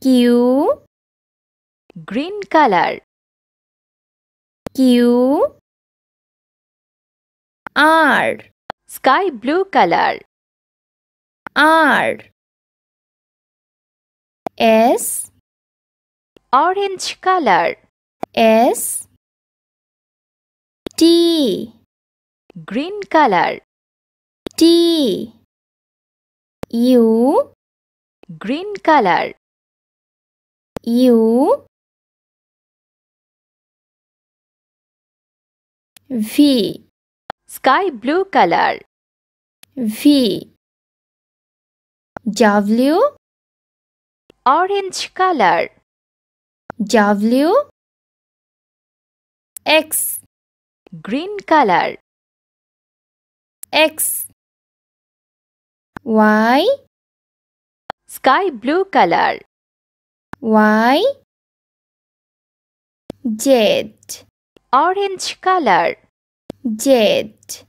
Q, green color. Q, R, Sky blue color. R, S, Orange color. S, T, Green color. T, U, Green color. U, V, Sky blue color. V, W, Orange color. W, X, Green color. X, Y, Sky blue color. Y, Z, Orange color. Z.